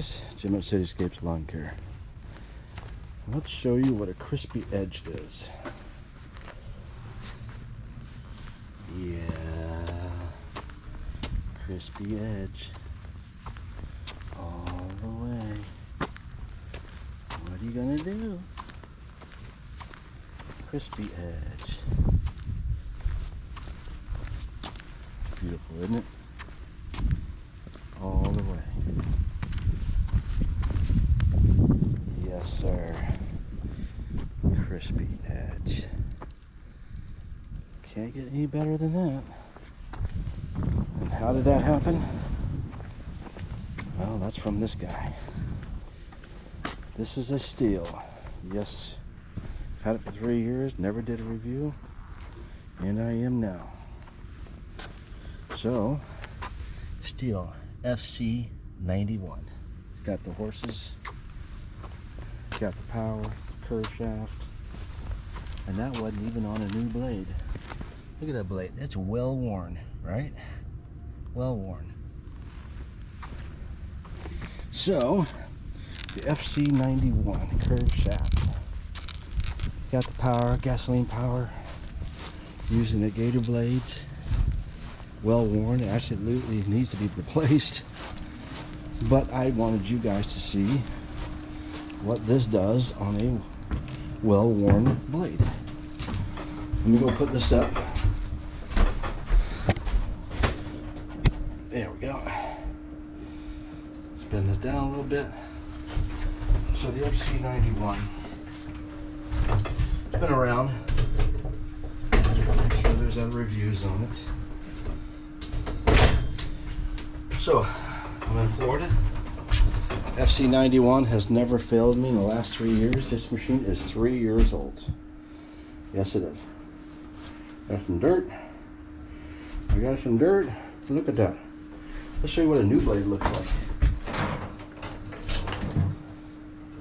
guys, Jim at Cityscapes Lawn Care. Let's show you what a crispy edge is. Yeah, crispy edge all the way. What are you gonna do? Crispy edge. Beautiful, isn't it? All the way. Yes, sir. Crispy edge. Can't get any better than that. And how did that happen? Well, that's from this guy. This is a Stihl. Yes, had it for 3 years, never did a review, and I am now. So, Stihl FC91. It's got the horses, it's got the power, curve shaft, and that wasn't even on a new blade. Look at that blade, it's well worn, right? Well worn. So, the FC91 curve shaft. Got the power, gasoline power, using the Gator blades. Well worn, it absolutely needs to be replaced. But I wanted you guys to see what this does on a well-worn blade. Let me go put this up. There we go. Spin this down a little bit. So the FC91, it's been around. I'm sure there's other reviews on it. So, I'm in Florida. FC91 has never failed me in the last 3 years. This machine is 3 years old. Yes, it is. Got some dirt. I got some dirt. Look at that. Let's show you what a new blade looks like.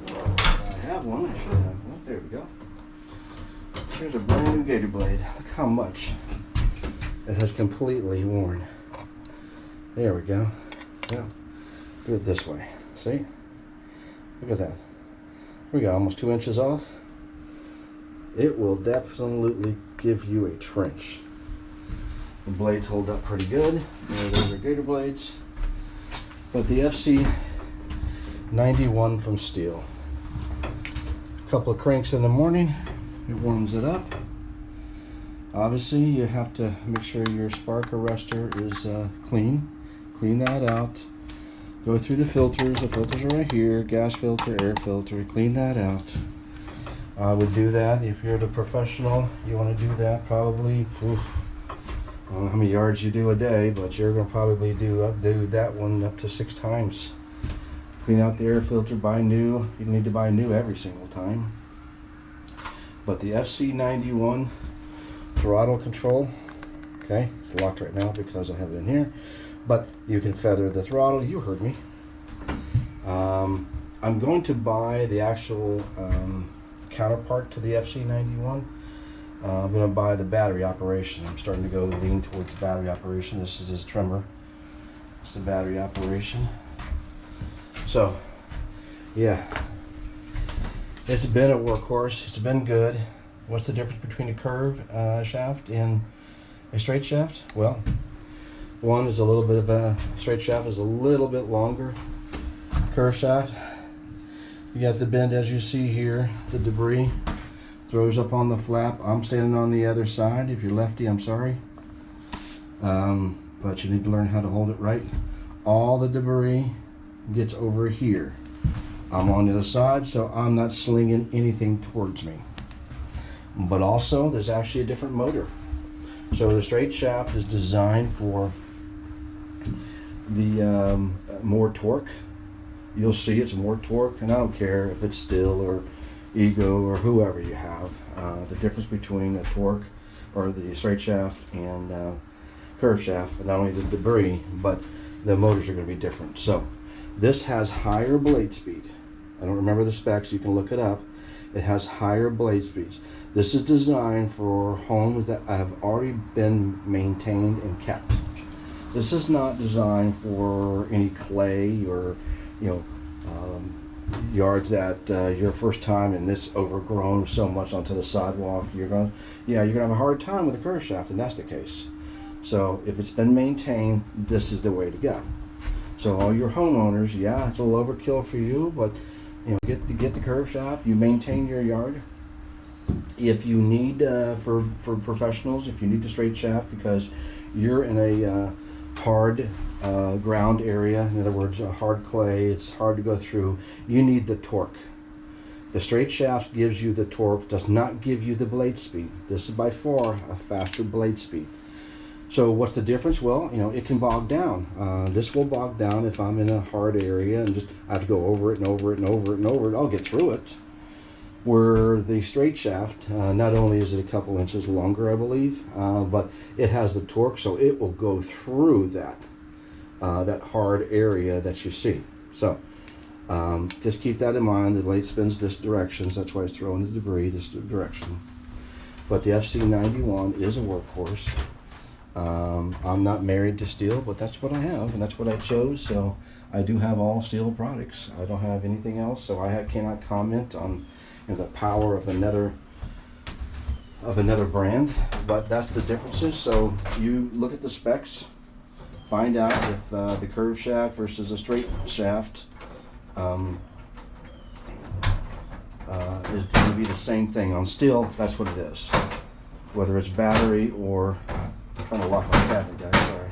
I have one. I should have one. There we go. Here's a brand new Gator blade. Look how much it has completely worn. There we go. Yeah. Do it this way. See? Look at that. We got almost 2 inches off. It will definitely give you a trench. The blades hold up pretty good. Those are Gator blades. But the FC91 from Stihl. A couple of cranks in the morning. It warms it up. Obviously, you have to make sure your spark arrestor is clean. Clean that out. Go through the filters. The filters are right here. Gas filter, air filter. Clean that out. I would do that if you're the professional. You want to do that probably. Oof, I don't know how many yards you do a day, but you're going to probably do that one up to 6 times. Clean out the air filter. Buy new. You don't need to buy new every single time. But the FC91 throttle control. Okay, it's locked right now because I have it in here. But you can feather the throttle. You heard me. I'm going to buy the actual counterpart to the FC91. I'm going to buy the battery operation. I'm starting to go lean towards the battery operation. This is his trimmer. It's the battery operation. So, yeah. It's been a workhorse. It's been good. What's the difference between a curve shaft and a straight shaft? Well, one is a little bit of a straight shaft is a little bit longer. Curve shaft, you got the bend as you see here. The debris throws up on the flap. I'm standing on the other side. If you're lefty, I'm sorry. But you need to learn how to hold it right. All the debris gets over here. I'm on the other side, so I'm not slinging anything towards me. But also, there's actually a different motor. So the straight shaft is designed for the more torque. You'll see it's more torque, and I don't care if it's Stihl or Ego or whoever you have. The difference between a torque or the straight shaft and curve shaft, not only the debris, but the motors are going to be different. So this has higher blade speed. I don't remember the specs, you can look it up. It has higher blade speeds. This is designed for homes that have already been maintained and kept. This is not designed for any clay or yards that your first time and it's overgrown so much onto the sidewalk, you're gonna have a hard time with a curve shaft, and that's the case. So if it's been maintained, this is the way to go. So all your homeowners, yeah, it's a little overkill for you, but you know, get the curve shaft. You maintain your yard. If you need for professionals, if you need the straight shaft because you're in a hard ground area, in other words, hard clay, it's hard to go through, you need the torque. The straight shaft gives you the torque, does not give you the blade speed. This is by far a faster blade speed. So what's the difference? Well, you know, it can bog down. This will bog down if I'm in a hard area and just I have to go over it and over it and over it and over it. I'll get through it. Where the straight shaft, not only is it a couple inches longer, I believe, but it has the torque, so it will go through that hard area that you see. So just keep that in mind. The blade spins this direction, so that's why it's throwing the debris this direction. But the FC91 is a workhorse. I'm not married to Stihl, but that's what I have, and that's what I chose. So I do have all Stihl products. I don't have anything else, so I cannot comment on the power of another brand, but that's the differences. So you look at the specs, find out if the curved shaft versus a straight shaft is going to be the same thing. On Stihl, that's what it is. Whether it's battery or, I'm trying to lock my cabinet, guys, sorry.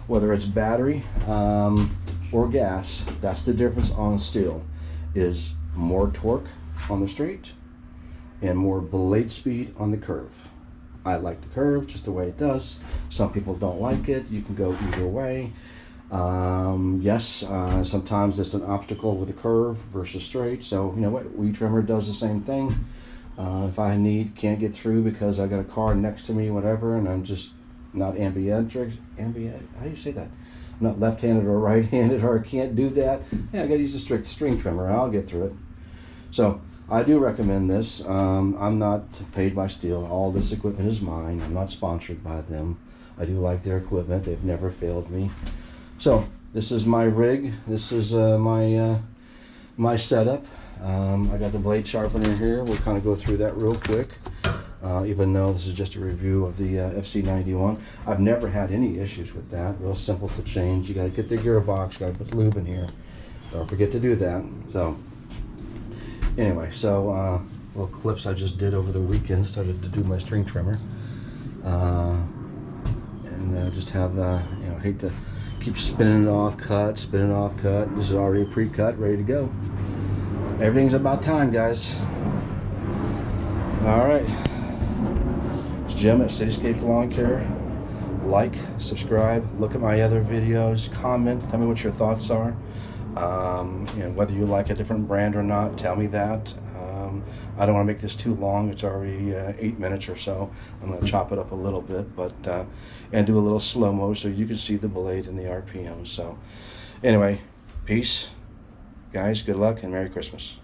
Whether it's battery or gas, that's the difference on Stihl, is more torque on the straight and more blade speed on the curve. I like the curve just the way it does. Some people don't like it. You can go either way. Yes, sometimes it's an obstacle with a curve versus straight. So you know what, weed trimmer does the same thing. If I can't get through because I got a car next to me, whatever, and I'm just not ambidextrous, how do you say that? I'm not left-handed or right-handed, or I can't do that. Yeah, I got to use a strict string trimmer. I'll get through it. So I do recommend this. I'm not paid by Stihl. All this equipment is mine. I'm not sponsored by them. I do like their equipment. They've never failed me. So this is my rig. This is my setup. I got the blade sharpener here. We'll kind of go through that real quick. Even though this is just a review of the FC91. I've never had any issues with that. Real simple to change. You got to get the gearbox. Got to put lube in here. Don't forget to do that. So anyway, so little clips I just did over the weekend. Started to do my string trimmer, and just have you know, hate to keep spinning it off, spinning it off, cut. This is already pre-cut, ready to go. Everything's about time, guys. All right, it's Jim at Cityscapes Lawn Care. Like, subscribe, look at my other videos, comment, tell me what your thoughts are. You know, whether you like a different brand or not, tell me that. I don't want to make this too long. It's already 8 minutes or so. I'm going to chop it up a little bit, but and do a little slow-mo so you can see the blade and the RPM. So anyway, peace, guys. Good luck and Merry Christmas.